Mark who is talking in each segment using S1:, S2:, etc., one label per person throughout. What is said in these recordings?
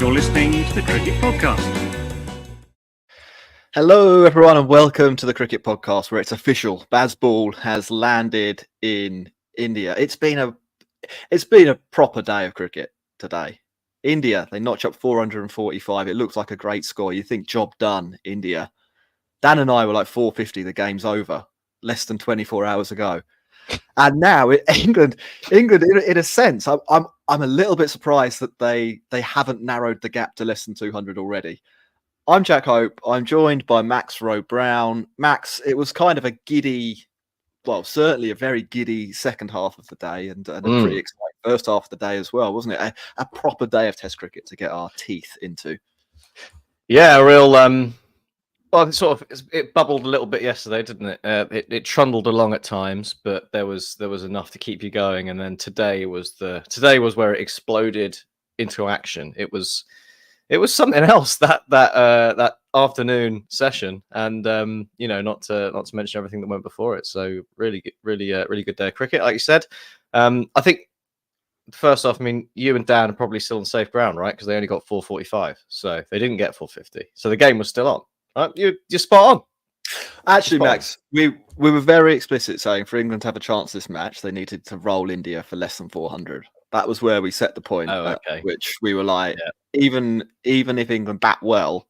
S1: You're listening to the Cricket Podcast.
S2: Hello, everyone, and welcome to the Cricket Podcast, where it's official. Bazball has landed in India. It's been a proper day of cricket today. India, they notch up 445. It looks like a great score. You think job done, India. Dan and I were like 450. The game's over. Less than 24 hours ago. And now England, in a sense, I'm a little bit surprised that they haven't narrowed the gap to less than 200 already. I'm Jack Hope. I'm joined by Max Rowe-Brown. Max, it was kind of a giddy, well, certainly a very giddy second half of the day, and a pretty exciting first half of the day as well, wasn't it? A proper day of Test cricket to get our teeth into.
S3: Yeah, a real. Well, it bubbled a little bit yesterday, didn't it? It trundled along at times, but there was enough to keep you going. And then today was where it exploded into action. It was something else that afternoon session, and not to mention everything that went before it. So really good day of cricket, like you said. I think first off, I mean, you and Dan are probably still on safe ground, right? Because they only got 445, so they didn't get 450. So the game was still on. Right? You're spot on.
S2: Actually, Max, we were very explicit saying for England to have a chance this match, they needed to roll India for less than 400. That was where we set the point, which we were like, even if England bat well,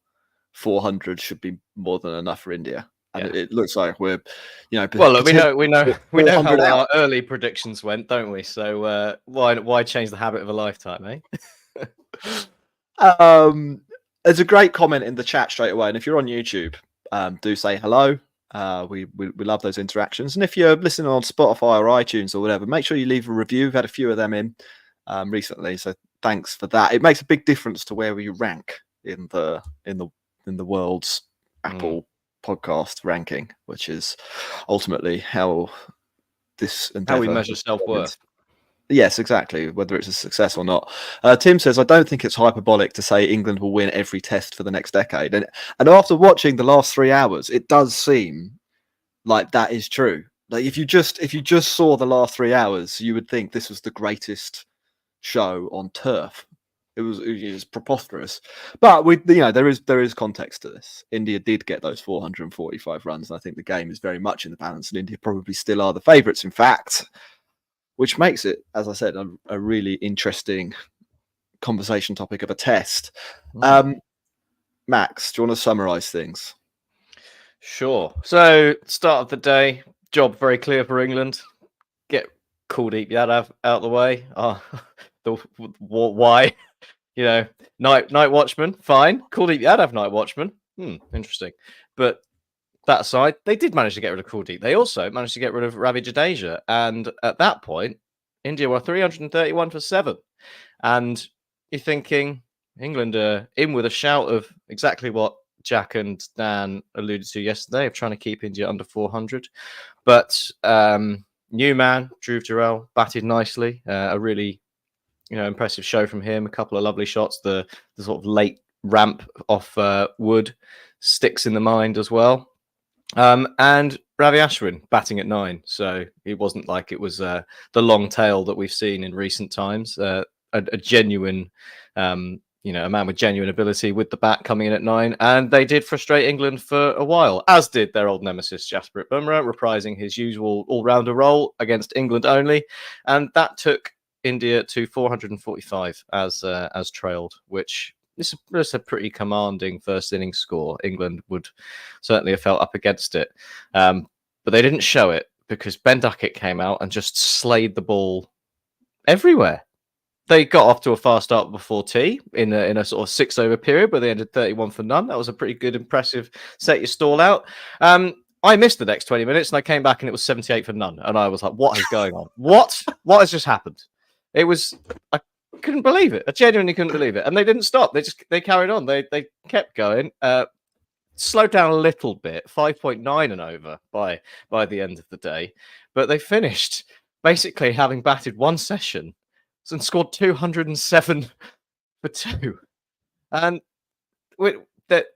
S2: 400 should be more than enough for India. And it looks like we're,
S3: Well, look, we know how our early predictions went, don't we? So why change the habit of a lifetime,
S2: eh? There's a great comment in the chat straight away, and if you're on YouTube, do say hello. We love those interactions, and if you're listening on Spotify or iTunes or whatever, make sure you leave a review. We've had a few of them in recently, so thanks for that. It makes a big difference to where we rank in the world's Apple podcast ranking, which is ultimately how we
S3: measure self-worth.
S2: Yes, exactly, whether it's a success or not. Tim says, I don't think it's hyperbolic to say England will win every test for the next decade. And after watching the last 3 hours, it does seem like that is true. Like if you just saw the last 3 hours, you would think this was the greatest show on turf. It was preposterous. But there is context to this. India did get those 445 runs, and I think the game is very much in the balance, and India probably still are the favourites, in fact. Which makes it, as I said, a really interesting conversation topic of a test. Max, do you want to summarise things?
S3: Sure. So, start of the day, job very clear for England. Get Kuldeep Yadav out of the way. Why? Night watchman, fine. Kuldeep Yadav, night watchman. Interesting. But that aside, they did manage to get rid of Kuldeep. They also managed to get rid of Ravi Jadeja. And at that point, India were 331 for 7. And you're thinking, England are in with a shout of exactly what Jack and Dan alluded to yesterday, of trying to keep India under 400. But new man, Jurel, batted nicely. A really impressive show from him. A couple of lovely shots. The sort of late ramp off Wood sticks in the mind as well. And Ravi Ashwin batting at 9, so it wasn't like it was the long tail that we've seen in recent times. A genuine, a man with genuine ability with the bat coming in at 9, and they did frustrate England for a while, as did their old nemesis Jasprit Bumrah, reprising his usual all-rounder role against England only, and that took India to 445 as trailed, which. This is a pretty commanding first innings score. England would certainly have felt up against it. But they didn't show it because Ben Duckett came out and just slayed the ball everywhere. They got off to a fast start before tea in a sort of 6-over period, but they ended 31 for none. That was a pretty good, impressive set your stall out. I missed the next 20 minutes and I came back and it was 78 for none. And I was like, what is going on? What has just happened? It was... couldn't believe it. I genuinely couldn't believe it, and they didn't stop. They carried on. They kept going. Slowed down a little bit, 5.9 and over by the end of the day, but they finished basically having batted one session and scored 207 for 2, and that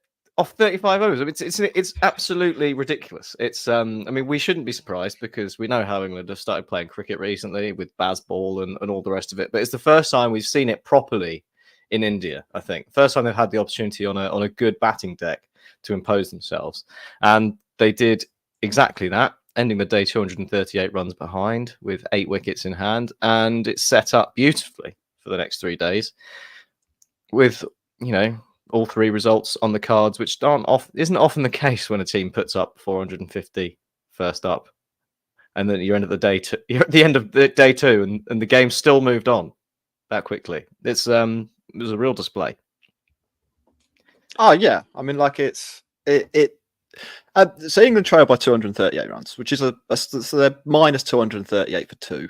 S3: off 35 overs. I mean, it's absolutely ridiculous. It's I mean, we shouldn't be surprised because we know how England have started playing cricket recently with Bazball and all the rest of it. But it's the first time we've seen it properly in India. I think first time they've had the opportunity on a good batting deck to impose themselves, and they did exactly that, ending the day 238 runs behind with 8 wickets in hand, and it's set up beautifully for the next 3 days with all 3 results on the cards, which isn't often the case when a team puts up 450 first up, and then you're at the end of the day 2, and the game still moved on that quickly. It was a real display.
S2: Oh yeah, I mean, like so England trail by 238 runs, which is so they're minus 238 for 2.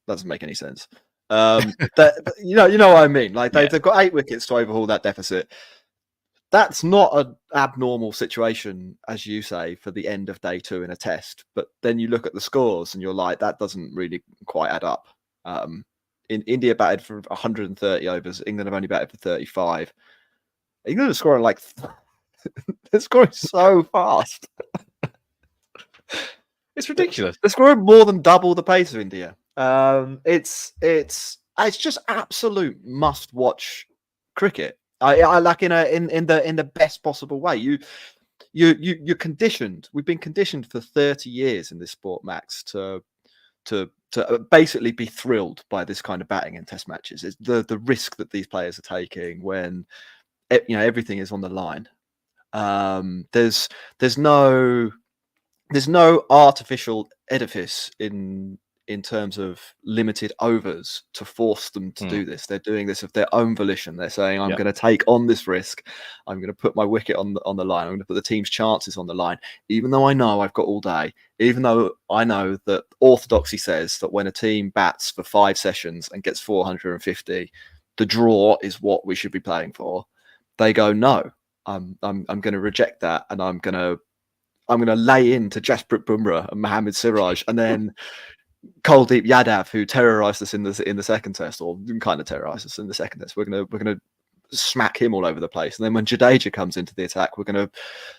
S2: Doesn't make any sense. You know what I mean. Like they've got 8 wickets to overhaul that deficit. That's not an abnormal situation, as you say, for the end of day 2 in a test. But then you look at the scores and you're like, that doesn't really quite add up. In India batted for 130 overs. England have only batted for 35. England are scoring they're scoring so fast.
S3: It's ridiculous.
S2: They're scoring more than double the pace of India. It's just absolute must-watch cricket. I like in the best possible way. You're conditioned. We've been conditioned for 30 years in this sport, Max, to basically be thrilled by this kind of batting in test matches. It's the risk that these players are taking when everything is on the line. There's no artificial edifice in terms of limited overs to force them to do this. They're doing this of their own volition. They're saying, I'm going to take on this risk. I'm going to put my wicket on the line. I'm going to put the team's chances on the line, even though I know I've got all day, even though I know that orthodoxy says that when a team bats for 5 sessions and gets 450, the draw is what we should be playing for. They go, no, I'm going to reject that, and I'm going to lay into Jasprit Bumrah and Mohammad Siraj, and then Kuldeep Yadav, who terrorised us in the second test, or kind of terrorised us in the second test. We're gonna smack him all over the place, and then when Jadeja comes into the attack, we're gonna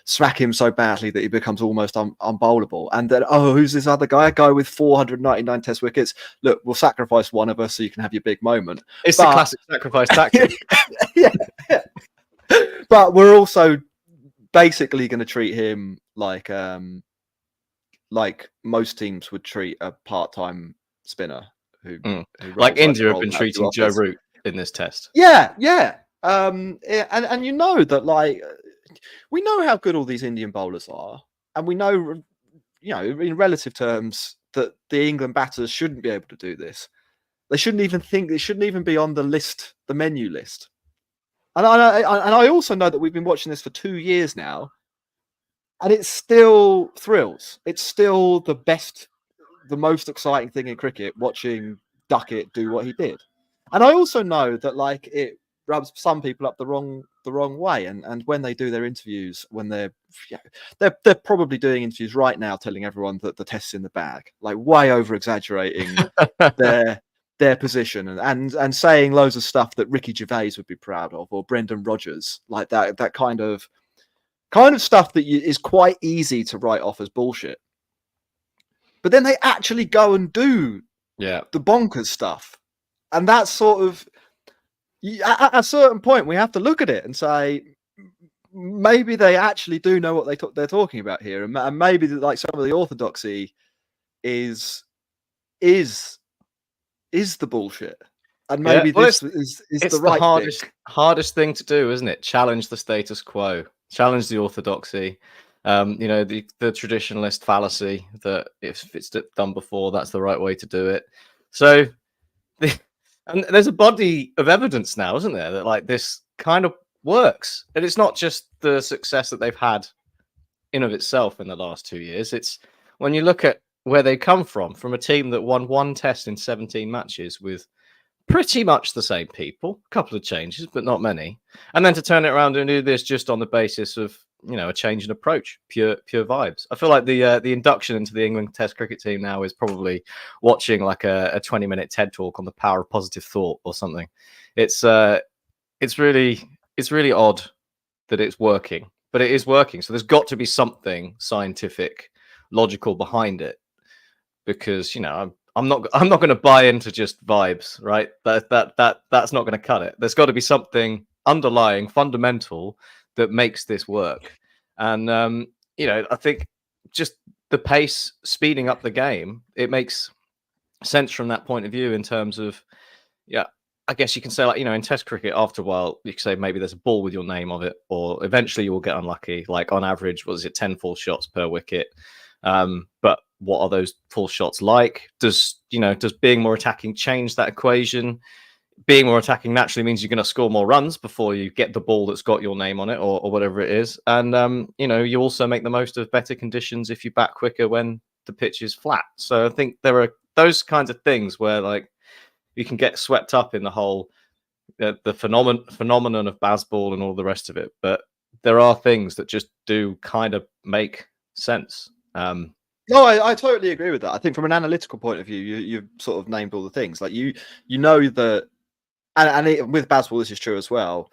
S2: smack him so badly that he becomes almost unbowlable. And then, who's this other guy? A guy with 499 test wickets. Look, we'll sacrifice one of us so you can have your big moment.
S3: It's the classic sacrifice tactic.
S2: yeah. But we're also basically going to treat him like most teams would treat a part-time spinner who
S3: like India have been treating Joe Root in this test.
S2: Yeah. And you know that, like, we know how good all these Indian bowlers are, and we know, in relative terms, that the England batters shouldn't be able to do this. They shouldn't even be on the menu list. And I also know that we've been watching this for 2 years now, and it still thrills. It's still the most exciting thing in cricket, watching Duckett do what he did. And I also know that, like, it rubs some people up the wrong way. And when they do their interviews, when they're probably doing interviews right now, telling everyone that the test's in the bag, like way over exaggerating their position and saying loads of stuff that Ricky Gervais would be proud of, or Brendan Rodgers, like that kind of stuff that is quite easy to write off as bullshit. But then they actually go and do the bonkers stuff. And that's sort of, at a certain point, we have to look at it and say, maybe they actually do know what they're talking about here. And maybe, like, some of the orthodoxy is the bullshit. And maybe this is the right
S3: hardest thing to do, isn't it? Challenge the status quo. Challenge the orthodoxy, the traditionalist fallacy that if it's done before, that's the right way to do it. So, and there's a body of evidence now, isn't there, that, like, this kind of works. And it's not just the success that they've had in of itself in the last 2 years. It's when you look at where they come from a team that won 1 test in 17 matches with pretty much the same people, a couple of changes, but not many. And then to turn it around and do this just on the basis of, a change in approach, pure vibes. I feel like the induction into the England Test cricket team now is probably watching like a 20-minute TED talk on the power of positive thought or something. It's really odd that it's working, but it is working. So there's got to be something scientific, logical behind it. Because, I'm not going to buy into just vibes, right? That's not going to cut it. There's got to be something underlying, fundamental that makes this work. And I think just the pace, speeding up the game, it makes sense from that point of view in terms of, I guess you can say, like, in Test cricket, after a while, you can say maybe there's a ball with your name on it, or eventually you will get unlucky. Like on average, what is it, 10 full shots per wicket? But what are those full shots like? Does being more attacking change that equation? Being more attacking naturally means you're going to score more runs before you get the ball that's got your name on it, or whatever it is. And you also make the most of better conditions if you bat quicker when the pitch is flat. So I think there are those kinds of things where, like, you can get swept up in the whole the phenomenon of Bazball and all the rest of it. But there are things that just do kind of make sense.
S2: No, I totally agree with that. I think from an analytical point of view, you've sort of named all the things. Like you know that, and with Bazball, this is true as well.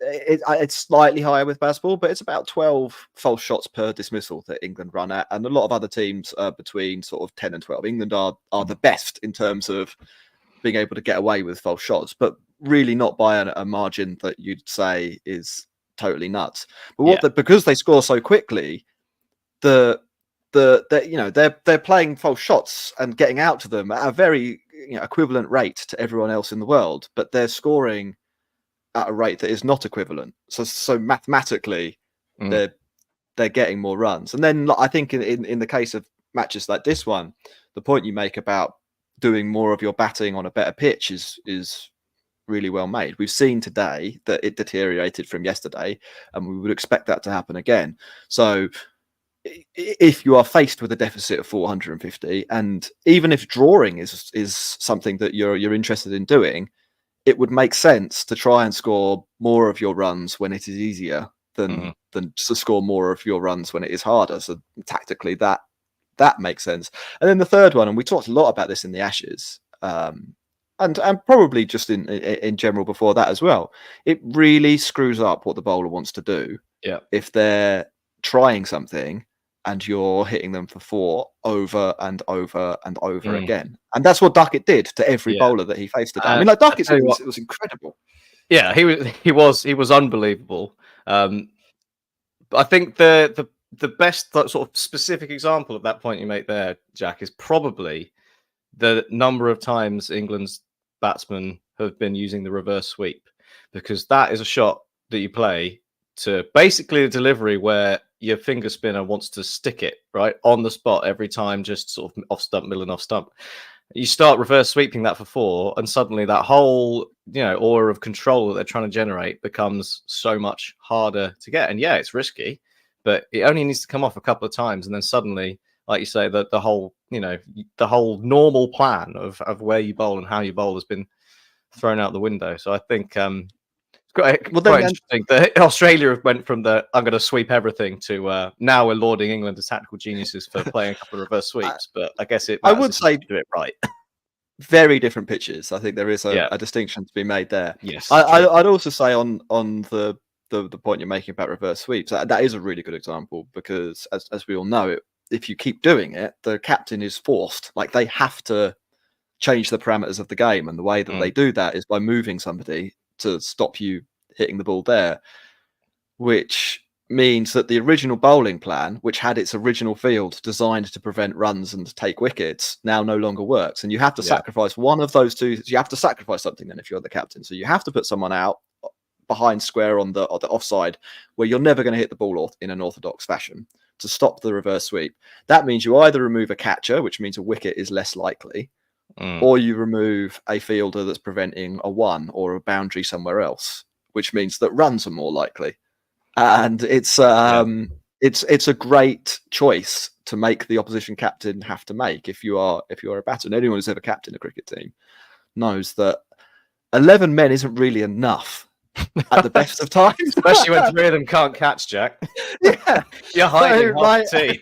S2: It's slightly higher with Bazball, but it's about 12 false shots per dismissal that England run at, and a lot of other teams are between sort of 10 and 12. England are the best in terms of being able to get away with false shots, but really not by a margin that you'd say is totally nuts. But because they score so quickly, they're playing false shots and getting out to them at a very equivalent rate to everyone else in the world, but they're scoring at a rate that is not equivalent. So mathematically, they're getting more runs. And then I think in the case of matches like this one, the point you make about doing more of your batting on a better pitch is really well made. We've seen today that it deteriorated from yesterday, and we would expect that to happen again. So if you are faced with a deficit of 450, and even if drawing is something that you're interested in doing, it would make sense to try and score more of your runs when it is easier than to score more of your runs when it is harder. So tactically, that makes sense. And then the third one, and we talked a lot about this in the Ashes, and probably just in general before that as well. It really screws up what the bowler wants to do.
S3: Yeah,
S2: if they're trying something and you're hitting them for 4 over and over and over again. And that's what Duckett did to every bowler that he faced today. I mean, like Duckett, it was incredible.
S3: Yeah, he was unbelievable. But I think the best sort of specific example of that point you make there, Jack, is probably the number of times England's batsmen have been using the reverse sweep, because that is a shot that you play to basically a delivery where your finger spinner wants to stick it right on the spot every time, just sort of off stump, middle and off stump. You start reverse sweeping that for 4, and suddenly that whole aura of control that they're trying to generate becomes so much harder to get. And yeah, it's risky, but it only needs to come off a couple of times, and then suddenly, like you say, the whole normal plan of where you bowl and how you bowl has been thrown out the window. So I think quite interesting that Australia went from the I'm going to sweep everything to now we're lauding England as tactical geniuses for playing a couple of reverse sweeps. But I guess I would say do it right.
S2: Very different pitches. I think there is a distinction to be made there.
S3: Yes,
S2: I'd also say on the point you're making about reverse sweeps, that is a really good example, because as we all know, if you keep doing it, the captain is forced. Like, they have to change the parameters of the game, and the way that they do that is by moving somebody to stop you hitting the ball there, which means that the original bowling plan, which had its original field designed to prevent runs and take wickets, now no longer works. And you have to sacrifice one of those two. You have to sacrifice something then if you're the captain. So you have to put someone out behind square on the offside, where you're never going to hit the ball in an orthodox fashion, to stop the reverse sweep. That means you either remove a catcher, which means a wicket is less likely, or you remove a fielder that's preventing a 1 or a boundary somewhere else, which means that runs are more likely. And it's a great choice to make the opposition captain have to make if you are a batter. And anyone who's ever captained a cricket team knows that 11 men isn't really enough at the best of times,
S3: especially when 3 of them can't catch, Jack.
S2: Yeah,
S3: you're hiding half the team.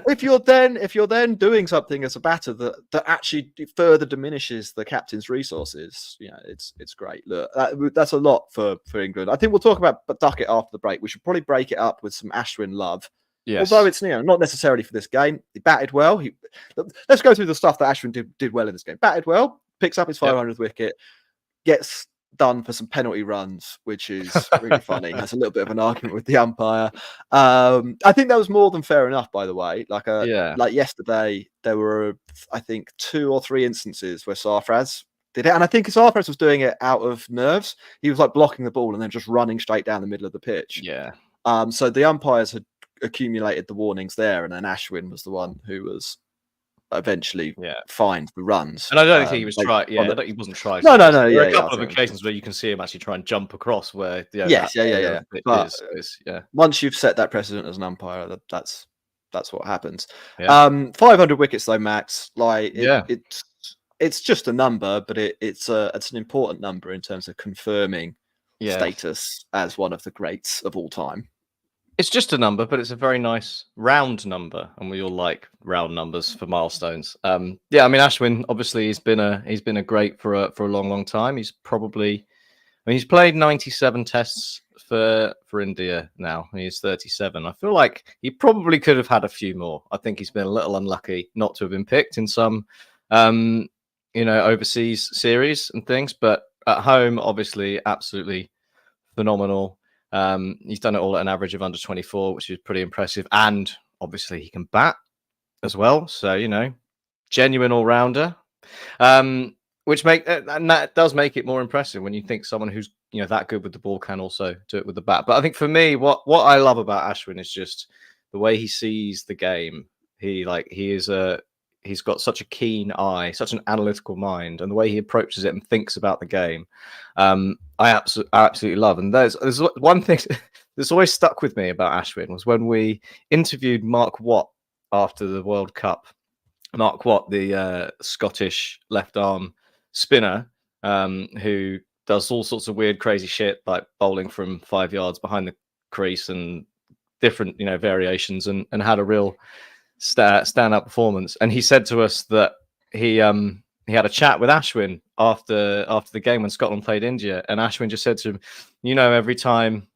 S2: if you're then doing something as a batter that actually further diminishes the captain's resources, it's great. Look, that's a lot for England. I think we'll talk about Duckett after the break. We should probably break it up with some Ashwin love
S3: Yes.
S2: Although it's not necessarily for this game. He batted well. Let's go through the stuff that Ashwin did well in this game. Batted well, picks up his 500th wicket, gets done for some penalty runs, which is really funny. Has a little bit of an argument with the umpire. I think that was more than fair enough, by the way. Like yesterday, there were, I think, 2 or 3 instances where Sarfraz did it, and I think Sarfraz was doing it out of nerves. He was like blocking the ball and then just running straight down the middle of the pitch.
S3: Yeah.
S2: So the umpires had accumulated the warnings there, and then Ashwin was the one who was eventually fined for runs.
S3: And I don't think he was trying. Yeah, I don't, he wasn't trying.
S2: No.
S3: There are a couple of occasions where you can see him actually try and jump across where. But
S2: once you've set that precedent as an umpire, that's what happens.
S3: Yeah.
S2: 500 wickets though, Max. Like it's just a number, but it's an important number in terms of confirming status as one of the greats of all time.
S3: It's just a number, but it's a very nice round number, and we all like round numbers for milestones. I mean, Ashwin obviously he's been a great for a long time. He's he's played 97 tests for India now. He's 37. I feel like he probably could have had a few more. I think he's been a little unlucky not to have been picked in some, overseas series and things. But at home, obviously, absolutely phenomenal. He's done it all at an average of under 24, which is pretty impressive. And obviously he can bat as well. So, genuine all-rounder, which that does make it more impressive when you think someone who's, that good with the ball can also do it with the bat. But I think for me, what I love about Ashwin is just the way he sees the game. He's got such a keen eye, such an analytical mind, and the way he approaches it and thinks about the game, I absolutely love. And there's one thing that's always stuck with me about Ashwin was when we interviewed Mark Watt after the World Cup. Mark Watt, the Scottish left arm spinner, who does all sorts of weird, crazy shit like bowling from 5 yards behind the crease and different, variations, and had a real stand-up performance. And he said to us that he had a chat with Ashwin after the game when Scotland played India, and Ashwin just said to him, every time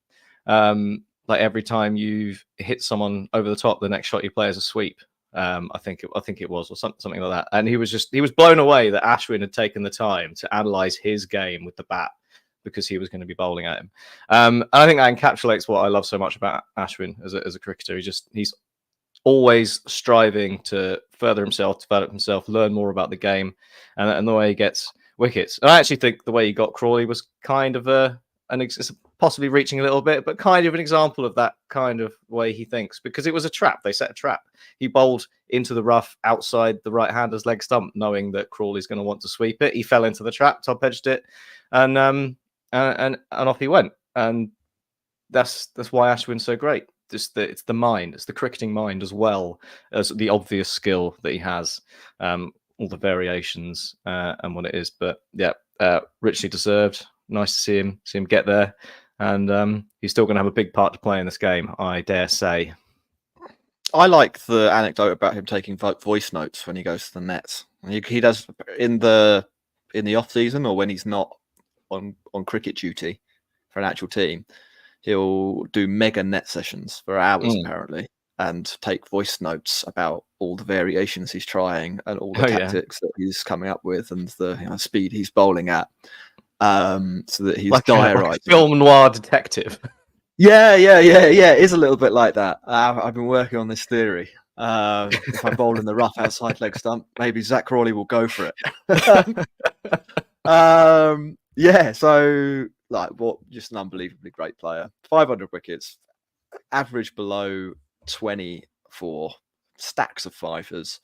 S3: you've hit someone over the top, the next shot you play is a sweep. I think it was, or something like that. And he was blown away that Ashwin had taken the time to analyze his game with the bat because he was going to be bowling at him. And I think that encapsulates what I love so much about Ashwin as a cricketer. He's always striving to further himself, develop himself, learn more about the game, and the way he gets wickets. And I actually think the way he got Crawley was kind of possibly reaching a little bit, but kind of an example of that kind of way he thinks, because it was a trap. They set a trap. He bowled into the rough outside the right-hander's leg stump, knowing that Crawley's going to want to sweep it. He fell into the trap, top edged it, and off he went. And that's why Ashwin's so great. It's the mind, it's the cricketing mind as well as the obvious skill that he has, all the variations and what it is. But richly deserved. Nice to see him get there, and he's still going to have a big part to play in this game, I dare say.
S2: I like the anecdote about him taking voice notes when he goes to the nets. He does in the off season, or when he's not on cricket duty for an actual team. He'll do mega net sessions for hours, apparently, and take voice notes about all the variations he's trying and all the tactics that he's coming up with and the speed he's bowling at, so that he's diarising.
S3: Like a film noir detective.
S2: Yeah. It is a little bit like that. I've been working on this theory. If I bowl in the rough outside leg stump, maybe Zach Crawley will go for it. So just an unbelievably great player. 500 wickets, average below 20 for stacks of fifers.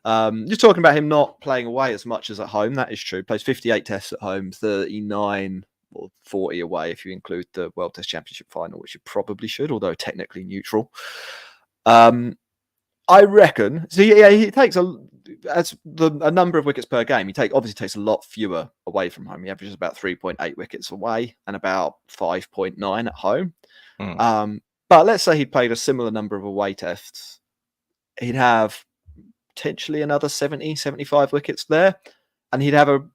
S2: You're talking about him not playing away as much as at home. That is true. Plays 58 tests at home, 39 or 40 away if you include the World Test Championship final, which you probably should, although technically neutral. I reckon. So he takes a number of wickets per game. He obviously takes a lot fewer away from home. He averages about 3.8 wickets away and about 5.9 at home. But let's say he played a similar number of away tests. He'd have potentially another 70, 75 wickets there, and he'd have a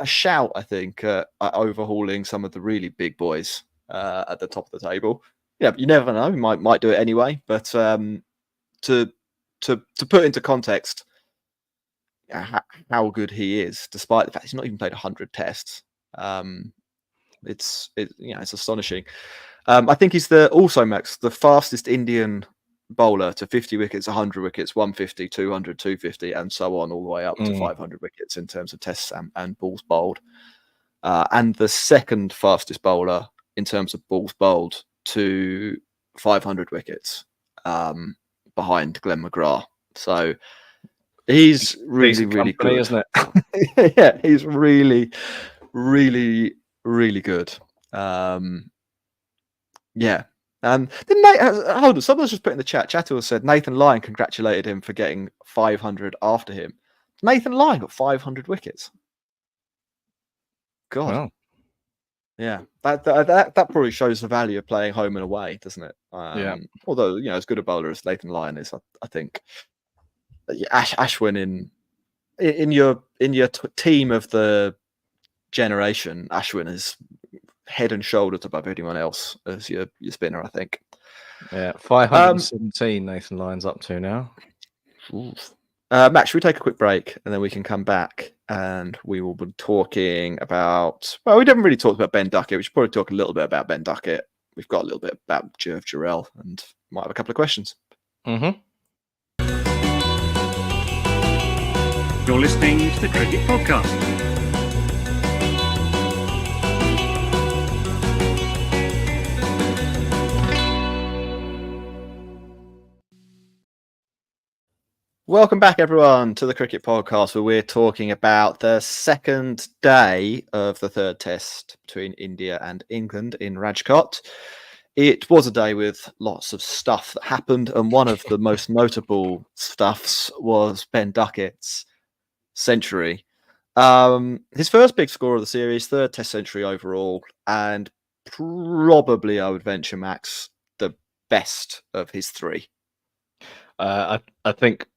S2: shout, I think, at overhauling some of the really big boys at the top of the table. yeah, you never know. He might do it anyway. But to put into context how good he is, despite the fact he's not even played 100 tests, it's astonishing. I think he's also Max, the fastest Indian bowler to 50 wickets, 100 wickets, 150, 200, 250, and so on, all the way up to 500 wickets in terms of tests and balls bowled. And the second fastest bowler in terms of balls bowled to 500 wickets, behind Glenn McGrath. So he's really, really
S3: company,
S2: good,
S3: isn't it?
S2: Yeah, he's really, really, really good. Yeah. Then hold on, someone's just put in the chat. Chattel said Nathan Lyon congratulated him for getting 500 after him. Nathan Lyon got 500 wickets. God.
S3: Wow.
S2: Yeah, that probably shows the value of playing home and away, doesn't it?
S3: Yeah.
S2: Although as good a bowler as Nathan Lyon is, I think Ashwin in your team of the generation, Ashwin is head and shoulders above anyone else as your spinner, I think.
S3: Yeah, 517 Nathan Lyon's up to now.
S2: Max, should we take a quick break and then we can come back and we will be talking about... Well, we haven't really talked about Ben Duckett. We should probably talk a little bit about Ben Duckett. We've got a little bit about Jurel and might have a couple of questions.
S3: Mm-hmm.
S1: You're listening to the Cricket Podcast.
S2: Welcome back, everyone, to the Cricket Podcast, where we're talking about the second day of the third test between India and England in Rajkot. It was a day with lots of stuff that happened, and one of the most notable stuffs was Ben Duckett's century. His first big score of the series, third test century overall, and probably, I would venture, Max, the best of his three.
S3: I think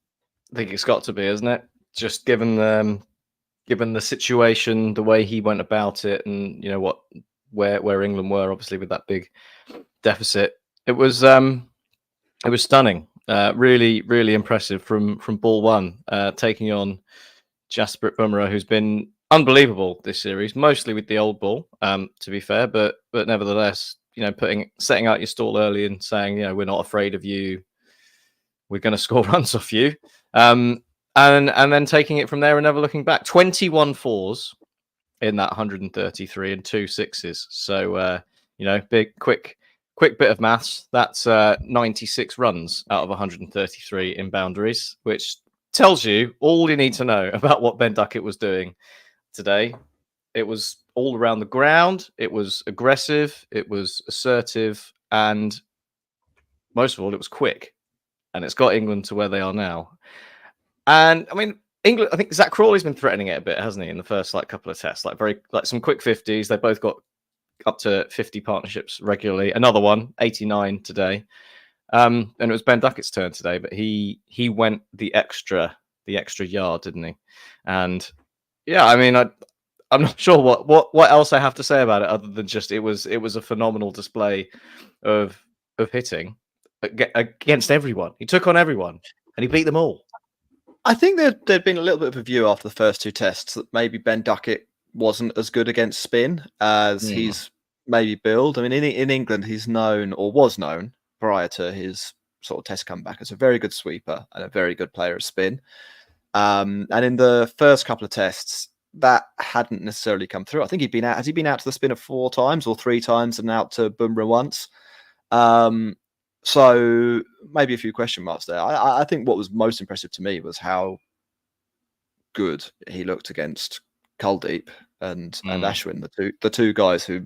S3: it's got to be, isn't it? Just given the situation, the way he went about it, and where England were, obviously with that big deficit, it was stunning. Really, really impressive from ball one, taking on Jasprit Bumrah, who's been unbelievable this series, mostly with the old ball. To be fair, but nevertheless, setting out your stall early and saying, we're not afraid of you. We're going to score runs off you. And then taking it from there and never looking back. 21 fours in that 133 and 2 sixes. So, big, quick bit of maths. That's 96 runs out of 133 in boundaries, which tells you all you need to know about what Ben Duckett was doing today. It was all around the ground. It was aggressive. It was assertive. And most of all, it was quick. And it's got England to where they are now. And I mean, England, I think Zach Crawley's been threatening it a bit, hasn't he, in the first couple of tests? Some quick 50s. They both got up to 50 partnerships regularly. Another one, 89 today. And it was Ben Duckett's turn today, but he went the extra yard, didn't he? And yeah, I mean, I'm not sure what else I have to say about it other than just it was a phenomenal display of hitting against everyone. He took on everyone and he beat them all.
S2: I think there'd been a little bit of a view after the first two tests that maybe Ben Duckett wasn't as good against spin as he's maybe billed. I mean, in England, he's known or was known prior to his sort of test comeback as a very good sweeper and a very good player of spin. And in the first couple of tests, that hadn't necessarily come through. I think has he been out to the spinner 4 times or 3 times and out to Bumrah once? So maybe a few question marks there. I think what was most impressive to me was how good he looked against Kuldeep and Ashwin, the two guys who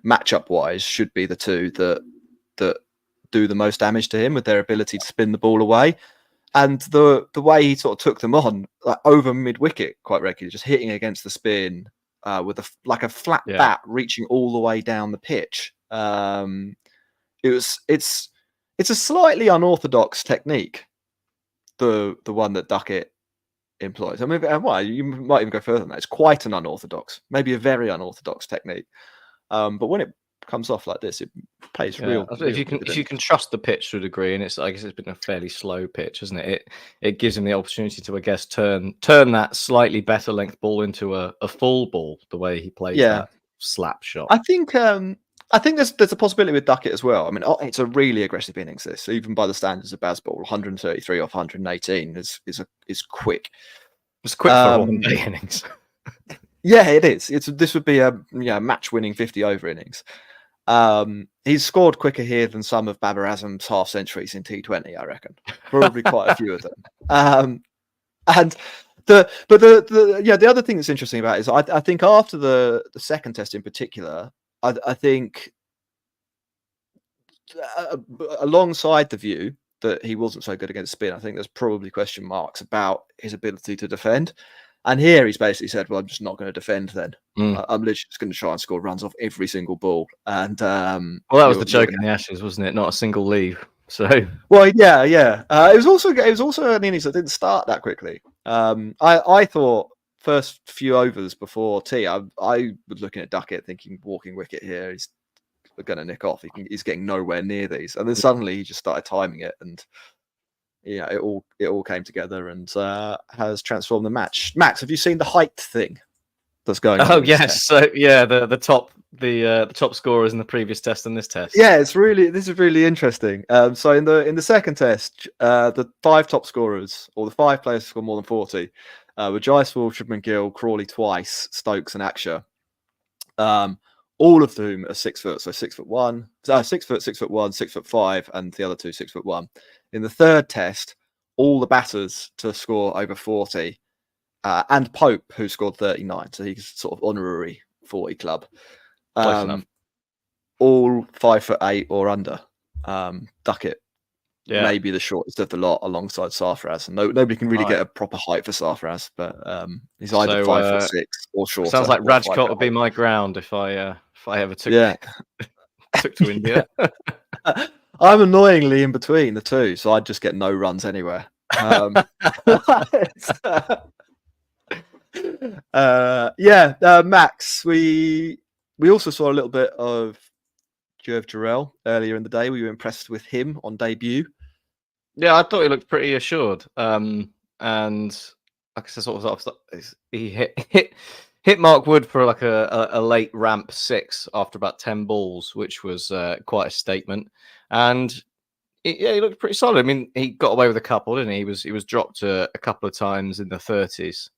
S2: matchup wise should be the two that do the most damage to him with their ability to spin the ball away. And the way he sort of took them on over mid wicket quite regularly, just hitting against the spin with a flat bat reaching all the way down the pitch. It's a slightly unorthodox technique, the one that Duckett employs. I mean, you might even go further than that. It's quite an unorthodox, maybe a very unorthodox technique. But when it comes off like this, pace
S3: Yeah,
S2: real.
S3: if you can trust the pitch to a degree, and I guess it's been a fairly slow pitch, hasn't it? It gives him the opportunity to, I guess, turn that slightly better length ball into a full ball. The way he plays that slap shot.
S2: I think there's a possibility with Duckett as well. I mean, it's a really aggressive innings. This, even by the standards of Bazball, 133 off 118 is quick.
S3: It's quick for a one-day innings.
S2: Yeah, it is. This would be a match-winning 50 over innings. He's scored quicker here than some of Babar Azam's half centuries in T20, I reckon. Probably quite a few of them. And the other thing that's interesting about it is I think after the second test in particular, I think alongside the view that he wasn't so good against spin, I think there's probably question marks about his ability to defend. And here he's basically said, well, I'm just not going to defend then. I'm literally just going to try and score runs off every single ball. And
S3: well, that was the joke in the Ashes, wasn't it? Not a single leave. So
S2: well, yeah. It was also an innings that didn't start that quickly. I thought first few overs before tea, I was looking at Duckett thinking walking wicket here, he's going to nick off. He's getting nowhere near these, and then suddenly he just started timing it, and yeah, it all came together and has transformed the match. Max, have you seen the height thing that's going on?
S3: Oh yes, so yeah, the top scorers in the previous test and this test.
S2: Yeah, this is really interesting. So in the second test, the 5 top scorers, or the 5 players who scored more than 40, were Jaiswal, Shubman Gill, Crawley twice, Stokes and Akshar. All of whom are 6 foot, so 6'1", 6 foot, 6'1", 6'5", and the other 2 6'1". In the third test, all the batters to score over 40, and Pope, who scored 39, so he's sort of honorary 40 club. All 5'8" or under. Duckett, maybe the shortest of the lot, alongside Sarfaraz. And nobody can really get a proper height for Sarfaraz, but he's either 5'6" or shorter.
S3: Sounds like Rajkot would be my ground if I ever took took to India.
S2: I'm annoyingly in between the two, so I'd just get no runs anywhere. Max, we also saw a little bit of Jurel earlier in the day. Were you impressed with him on debut?
S3: Yeah, I thought he looked pretty assured. And like I said, he hit Mark Wood for like a late ramp 6 after about 10 balls, which was quite a statement. And he looked pretty solid. I mean, he got away with a couple, didn't he? He was dropped a couple of times in the 30s.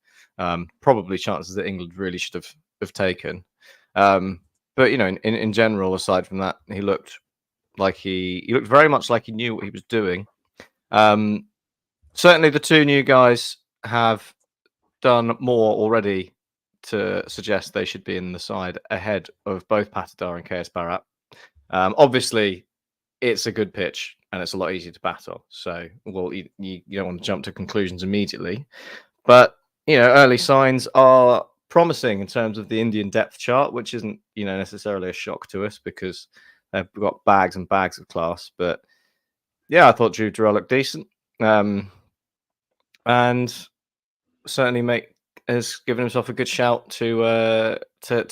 S3: Probably chances that England really should have taken. But you know, in general, aside from that, he looked like he looked very much like he knew what he was doing. Certainly, the 2 new guys have done more already to suggest they should be in the side ahead of both Patidar and KS Bharat. Obviously, it's a good pitch and it's a lot easier to bat on. So, well, you don't want to jump to conclusions immediately, but you know, early signs are promising in terms of the Indian depth chart, which isn't necessarily a shock to us because they've got bags and bags of class. But yeah, I thought Jurel looked decent, and certainly has given himself a good shout to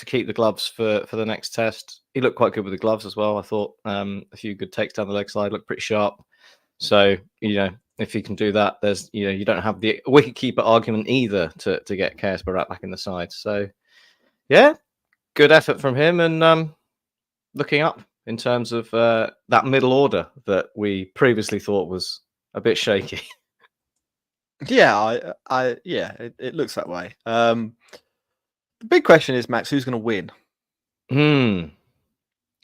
S3: keep the gloves for the next test. He looked quite good with the gloves as well. I thought a few good takes down the leg side, looked pretty sharp. So if he can do that, there's you don't have the wicketkeeper argument either to get KS Bharat back in the side. So yeah, good effort from him, and looking up in terms of that middle order that we previously thought was a bit shaky.
S2: Yeah, it looks that way. The big question is, Max, who's going to win?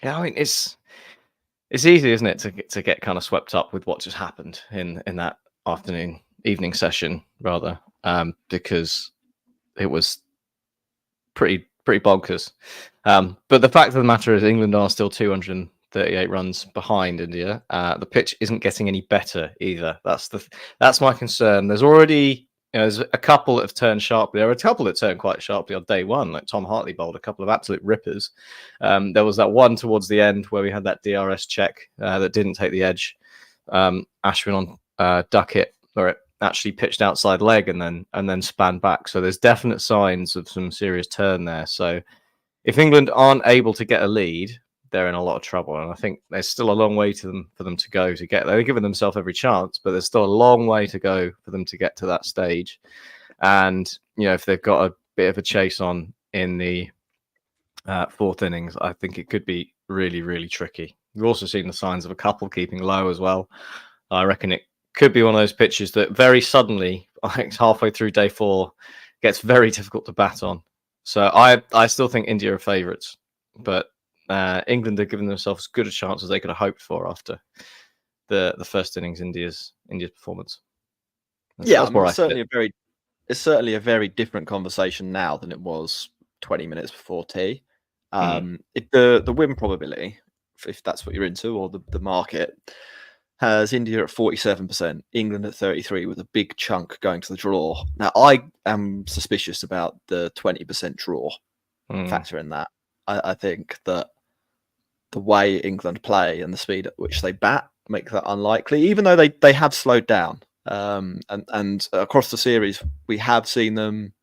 S3: Yeah, I mean it's easy, isn't it, to get kind of swept up with what just happened in that evening session rather, because it was pretty bonkers. But the fact of the matter is, England are still 238 runs behind India. The pitch isn't getting any better either. That's my concern. There's already there's a couple that have turned sharply. There are a couple that turned quite sharply on day one, like Tom Hartley bowled a couple of absolute rippers. There was that one towards the end where we had that DRS check that didn't take the edge. Ashwin on Duckett, where it actually pitched outside leg and then span back. So there's definite signs of some serious turn there. So if England aren't able to get a lead, they're in a lot of trouble. And I think there's still a long way for them to go to get there. They're giving themselves every chance, but there's still a long way to go for them to get to that stage. And, if they've got a bit of a chase on in the fourth innings, I think it could be really, really tricky. We've also seen the signs of a couple keeping low as well. I reckon it could be one of those pitches that very suddenly, like halfway through day 4, gets very difficult to bat on. So I still think India are favourites, but England are giving themselves as good a chance as they could have hoped for after the first innings, India's performance.
S2: It's certainly a very different conversation now than it was 20 minutes before tea. If the win probability, if that's what you're into, or the market, has India at 47%, England at 33%, with a big chunk going to the draw. Now, I am suspicious about the 20% draw factor in that. I think that the way England play and the speed at which they bat make that unlikely, even though they have slowed down. And across the series, we have seen them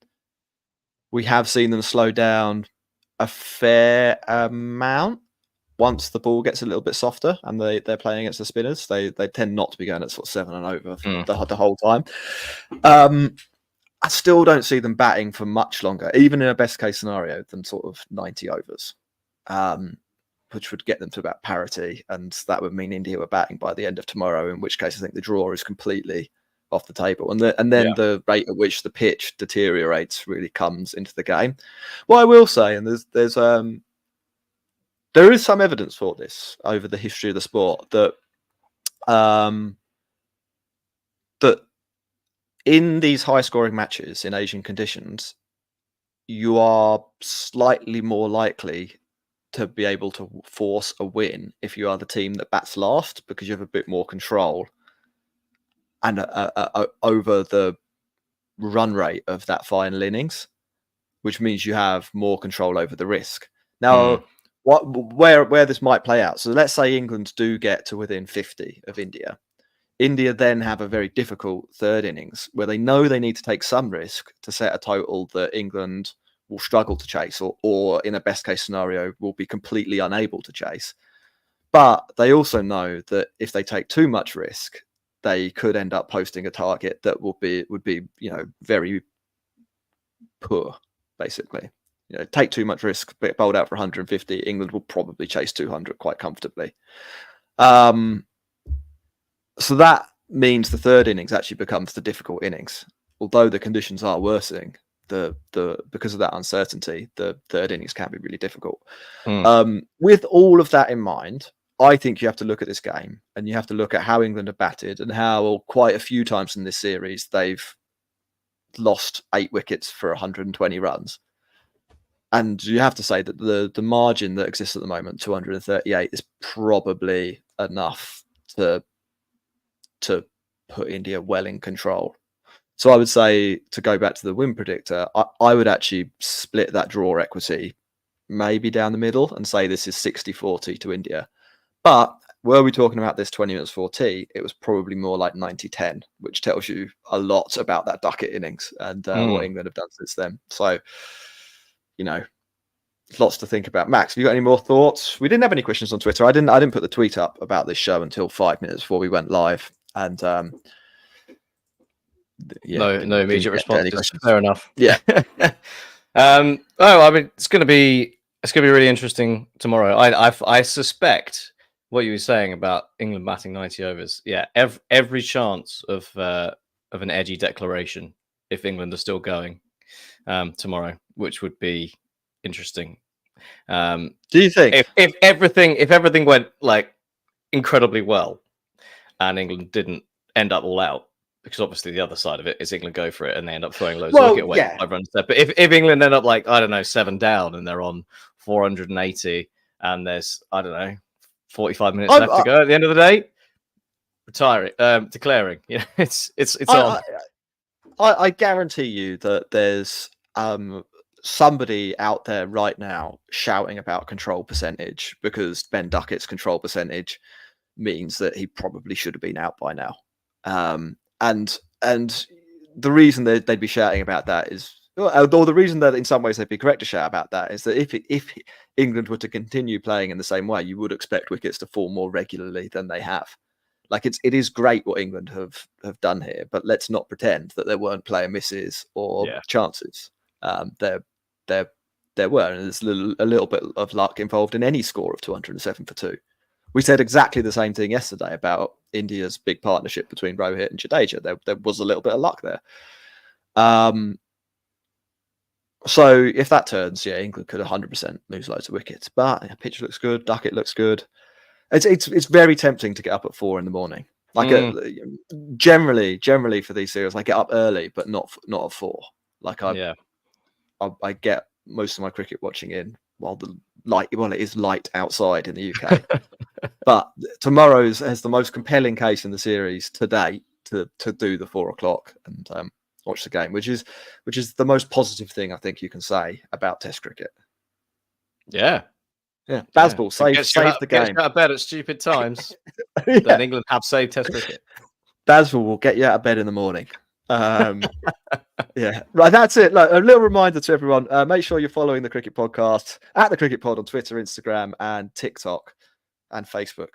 S2: slow down a fair amount. Once the ball gets a little bit softer and they're playing against the spinners, they tend not to be going at sort of 7 and over the whole time. I still don't see them batting for much longer, even in a best case scenario, than sort of 90 overs, which would get them to about parity. And that would mean India were batting by the end of tomorrow, in which case I think the draw is completely off the table. And then the rate at which the pitch deteriorates really comes into the game. What I will say, and there is some evidence for this over the history of the sport, that that in these high-scoring matches in Asian conditions, you are slightly more likely to be able to force a win if you are the team that bats last, because you have a bit more control and over the run rate of that final innings, which means you have more control over the risk. Now, where this might play out. So let's say England do get to within 50 of India. India then have a very difficult third innings where they know they need to take some risk to set a total that England will struggle to chase, or in a best case scenario will be completely unable to chase. But they also know that if they take too much risk, they could end up posting a target that would be very poor, basically. Take too much risk, bowled out for 150, England will probably chase 200 quite comfortably. So that means the third innings actually becomes the difficult innings. Although the conditions are worsening, because of that uncertainty, the third innings can be really difficult. With all of that in mind, I think you have to look at this game and you have to look at how England have batted and how quite a few times in this series they've lost 8 wickets for 120 runs. And you have to say that the margin that exists at the moment, 238, is probably enough to put India well in control. So I would say, to go back to the win predictor, I would actually split that draw equity maybe down the middle and say this is 60-40 to India. But were we talking about this 20 minutes before tea, it was probably more like 90-10, which tells you a lot about that Duckett innings and what England have done since then. So, lots to think about. Max, have you got any more thoughts? We didn't have any questions on Twitter. I didn't put the tweet up about this show until 5 minutes before we went live. And
S3: no immediate response. Fair enough.
S2: Yeah.
S3: It's going to be really interesting tomorrow. I suspect what you were saying about England batting 90 overs. Yeah, every chance of an edgy declaration if England are still going tomorrow, which would be interesting.
S2: Do you think
S3: if everything went like incredibly well and England didn't end up all out, because obviously the other side of it is England go for it and they end up throwing loads of wicket away 5 runs there. But if England end up like, I don't know, 7 down and they're on 480 and there's, I don't know, 45 minutes left to go at the end of the day, declaring, it's on.
S2: I guarantee you that there's somebody out there right now shouting about control percentage, because Ben Duckett's control percentage means that he probably should have been out by now. And the reason they'd be shouting about that is Although the reason that in some ways they'd be correct to shout about that is that if England were to continue playing in the same way, you would expect wickets to fall more regularly than they have. Like it is great what England have done here, but let's not pretend that there weren't player misses or chances. There were, and there's a little bit of luck involved in any score of 207 for 2. We said exactly the same thing yesterday about India's big partnership between Rohit and Jadeja. There was a little bit of luck there. So if that turns, England could 100% lose loads of wickets. But pitch looks good, Duckett looks good. It's very tempting to get up at 4 a.m. Like generally for these series, I get up early, but not at 4. Like I get most of my cricket watching in while it is light outside in the UK. But tomorrow's has the most compelling case in the series to date to do the 4 o'clock and watch the game, which is the most positive thing I think you can say about Test cricket.
S3: Yeah.
S2: Bazball saved the game.
S3: Gets you out of bed at stupid times. Then England have saved Test cricket.
S2: Bazball will get you out of bed in the morning. Right, that's it. Like, a little reminder to everyone: make sure you're following the Cricket Podcast at the Cricket Pod on Twitter, Instagram, and TikTok, and Facebook.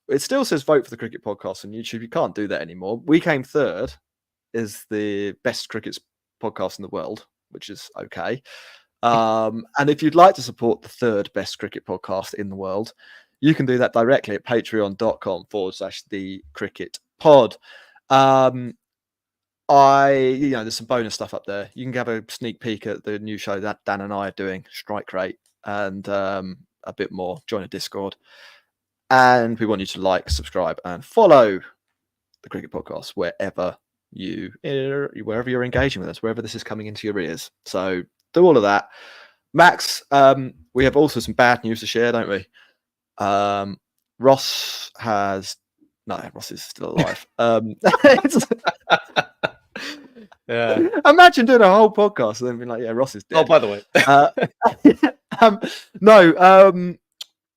S2: It still says vote for the Cricket Podcast on YouTube. You can't do that anymore. We came third as the best cricket podcast in the world, which is okay. And if you'd like to support the third best cricket podcast in the world, you can do that directly at patreon.com/the cricket pod. There's some bonus stuff up there. You can have a sneak peek at the new show that Dan and I are doing, Strike Rate, and a bit more. Join a Discord. And we want you to like, subscribe, and follow the Cricket Podcast wherever you're engaging with us, wherever this is coming into your ears. So do all of that. Max, we have also some bad news to share, don't we? Ross is still alive. Imagine doing a whole podcast and then being like, Ross is dead.
S3: Oh, by the way.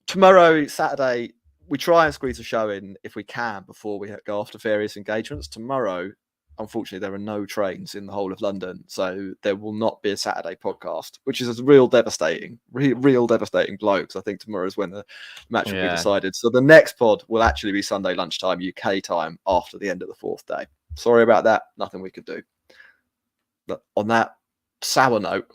S2: Tomorrow, Saturday, we try and squeeze a show in if we can before we go off to various engagements. Tomorrow, unfortunately, there are no trains in the whole of London, so there will not be a Saturday podcast, which is a real devastating blow, because I think tomorrow is when the match will be decided. So the next pod will actually be Sunday lunchtime UK time after the end of the 4th day. Sorry about that. Nothing we could do. But on that sour note,